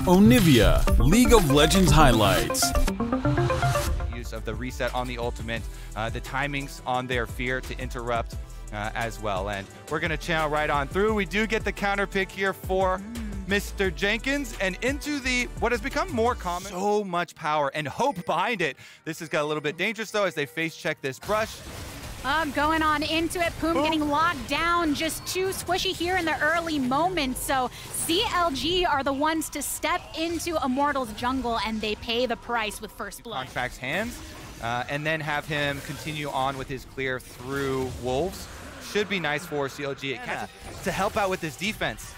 Onivia, League of Legends highlights. Use of the reset on the ultimate, the timings on their fear to interrupt as well. And we're going to channel right on through. We do get the counter pick here for Mr. Jenkins, and into the what has become more common. So much power and hope behind it. This has got a little bit dangerous though as they face check this brush. Going on into it, Poom getting locked down, just too squishy here in the early moments. So CLG are the ones to step into Immortals jungle, and they pay the price with first blood. Contract's hands, and then have him continue on with his clear through Wolves. Should be nice for CLG to help out with this defense.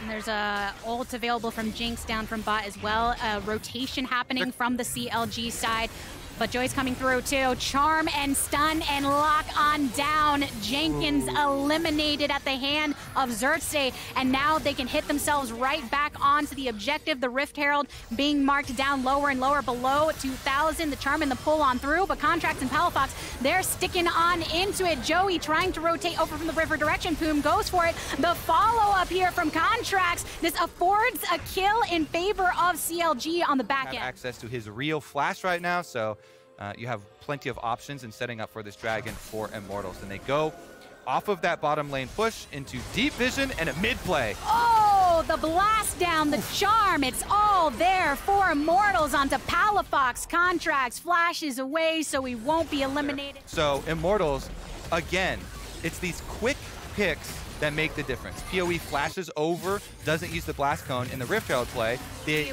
And there's a ult available from Jinx down from bot as well. A rotation happening from the CLG side. But Joey's coming through too. Charm and stun and lock on down. Jenkins eliminated at the hand of Xerxes, and now they can hit themselves right back onto the objective. The Rift Herald being marked down lower and lower below 2,000. The Charm and the pull on through, but Contracts and Palafox, they're sticking on into it. Joey trying to rotate over from the river direction. Poom goes for it. The follow-up here from Contracts. This affords a kill in favor of CLG on the back end. Access to his real flash right now, so you have plenty of options in setting up for this dragon for Immortals. And they go off of that bottom lane push into deep vision and a mid play. Oh, the blast down, the charm, it's all there for Immortals onto Palafox. Contracts flashes away so he won't be eliminated. So Immortals, again, it's these quick picks that make the difference. PoE flashes over, doesn't use the blast cone in the Rift Herald play.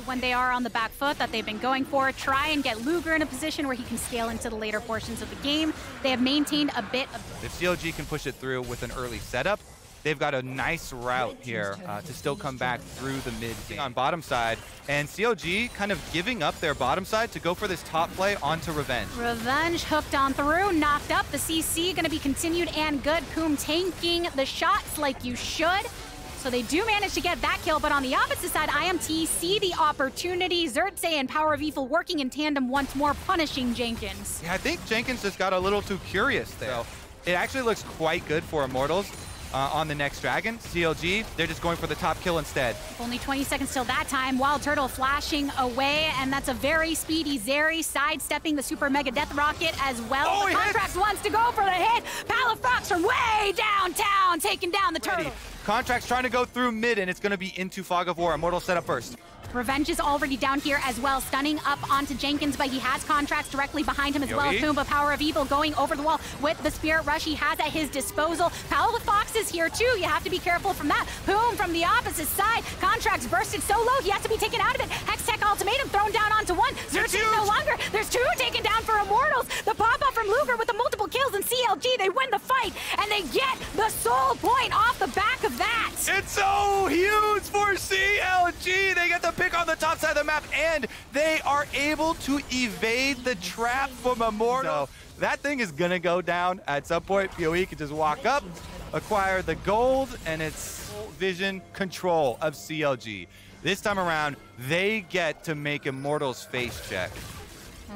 When they are on the back foot that they've been going for, try and get Luger in a position where he can scale into the later portions of the game. They have maintained a bit of... If CLG can push it through with an early setup, they've got a nice route here to still come back through the mid game on bottom side. And CLG kind of giving up their bottom side to go for this top play onto Revenge. Revenge hooked on through, knocked up. The CC going to be continued and good. Poom tanking the shots like you should. So they do manage to get that kill, but on the opposite side, IMT see the opportunity. Xerxes and Power of Evil working in tandem once more, punishing Jenkins. Yeah, I think Jenkins just got a little too curious there. So it actually looks quite good for Immortals. On the next dragon, CLG, they're just going for the top kill instead. Only 20 seconds till that time. Wild Turtle flashing away, and that's a very speedy Zeri sidestepping the Super Mega Death Rocket as well. Oh, the Contracts wants to go for the hit. Palafox from way downtown, taking down the Turtle. Contracts trying to go through mid, and it's going to be into Fog of War. Immortal set up first. Revenge is already down here as well, stunning up onto Jenkins, but he has Contracts directly behind him as well. Pumbaa, Power of Evil going over the wall with the Spirit Rush he has at his disposal. Palafox is here too, you have to be careful from that. Poom from the opposite side, Contracts bursted so low, he has to be taken out of it. Hextech Ultimatum thrown down onto one, Xerxes no longer, there's two taken down for Immortals. The pop-up from Luger with the multiple kills, and CLG, they win the fight, and they get the soul point off the back of that. It's so huge for CLG, they get the pick on the top side of the map, and they are able to evade the trap from Immortal. So that thing is gonna go down at some point. PoE can just walk up, acquire the gold, and it's vision control of CLG. This time around, they get to make Immortals face check.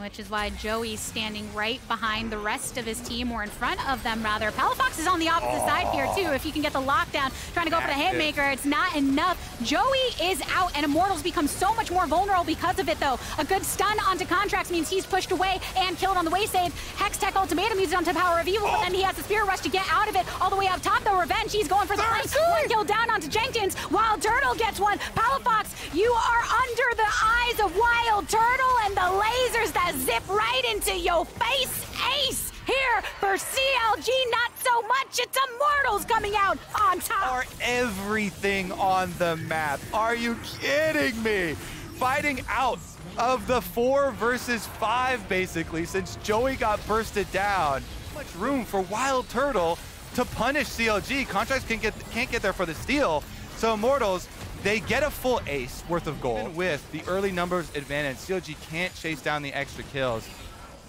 Which is why Joey's standing right behind the rest of his team, or in front of them rather. Palafox is on the opposite side here too. If you can get the lockdown, trying to go for the Hitmaker, it's not enough. Joey is out, and Immortals become so much more vulnerable because of it though. A good stun onto Contracts means he's pushed away and killed on the way save. Hextech Ultimatum used onto Power of Evil, but then he has the Spirit Rush to get out of it. All the way up top though, Revenge, he's going for the flank. One kill down onto Jenkins. Wild Turtle gets one. Palafox, you are under the eyes of Wild Turtle, and the lasers that zip right into your face. Ace here for CLG, not so much. It's Immortals coming out on top. Are everything on the map. Are you kidding me? Fighting out of the 4 versus 5 basically, since Joey got bursted down. Much room for Wild Turtle to punish CLG. Contracts can't get there for the steal. So Immortals, they get a full ace worth of gold. Even with the early numbers advantage, CLG can't chase down the extra kills.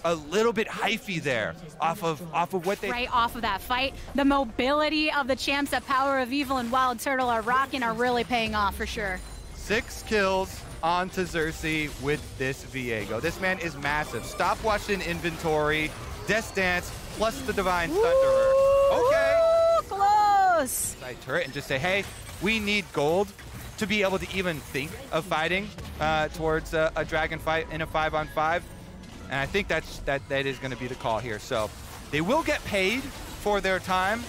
A little bit hyphy there off of what they... Right off of that fight. The mobility of the champs at Power of Evil and Wild Turtle are rocking, are really paying off for sure. 6 kills onto Xerxes with this Viego. This man is massive. Stopwatch in inventory, Death Dance, plus the Divine Thunderer. Okay. Close. Side turret and just say, hey, we need gold to be able to even think of fighting towards a dragon fight in a 5-on-5. And I think that is going to be the call here. So they will get paid for their time,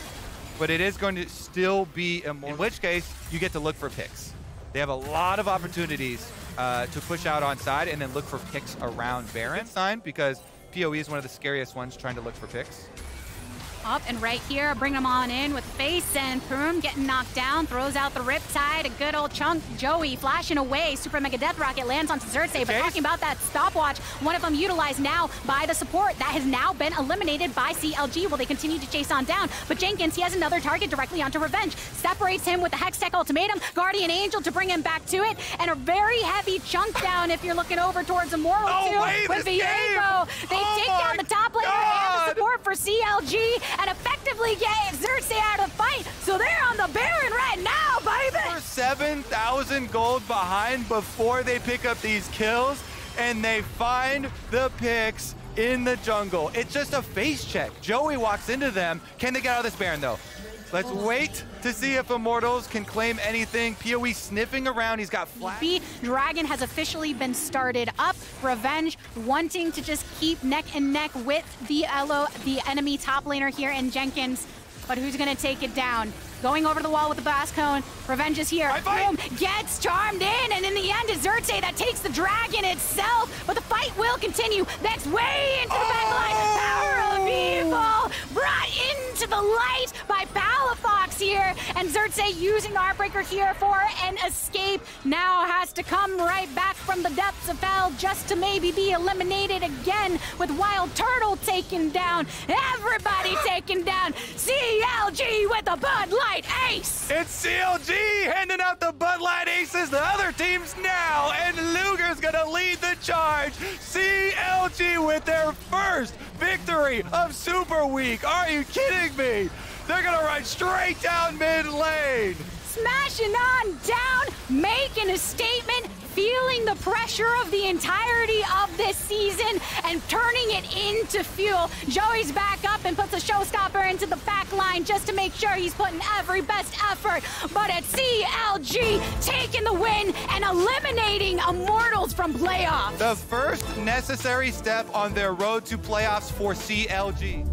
but it is going to still be immortal, in which case you get to look for picks. They have a lot of opportunities to push out on side and then look for picks around Baron sign, because PoE is one of the scariest ones trying to look for picks. Up and right here, bring them on in with face, and Poom getting knocked down, throws out the Riptide, a good old chunk. Joey flashing away, Super Mega Death Rocket lands onto Xerxes, but talking about that stopwatch, one of them utilized now by the support. That has now been eliminated by CLG. Will they continue to chase on down? But Jenkins, he has another target directly onto Revenge. Separates him with the Hextech Ultimatum, Guardian Angel to bring him back to it, and a very heavy chunk down if you're looking over towards Immortal too. With Viego, they take down the top laner and the support for CLG, and effectively get Xerxes out of the fight. So they're on the Baron right now, baby! They're 7,000 gold behind before they pick up these kills, and they find the picks in the jungle. It's just a face check. Joey walks into them. Can they get out of this Baron, though? Let's wait to see if Immortals can claim anything. PoE sniffing around. He's got flash. Dragon has officially been started up. Revenge wanting to just keep neck and neck with the enemy top laner here in Jenkins. But who's going to take it down? Going over the wall with the blast cone. Revenge is here. Boom, gets charmed in, and in the end, it's Xerxes that takes the dragon itself. But the fight will continue. That's way into the back line. Power of evil brought into the light by Palafox here, and Xerxes using the Heartbreaker here for an escape. Now has to come right back from the depths of hell just to maybe be eliminated again, with Wild Turtle taken down. Everybody taken down. CLG with the Bud Light ace. It's CLG handing out the Bud Light aces to other teams now, and Luger's gonna lead the charge. CLG with their first victory of Super Week. Are you kidding me? They're gonna ride straight down mid lane. Smashing on down, making a statement, feeling the pressure of the entirety of this season and turning it into fuel. Joey's back up and puts a showstopper into the back line just to make sure he's putting every best effort. But it's CLG taking the win and eliminating Immortals from playoffs. The first necessary step on their road to playoffs for CLG.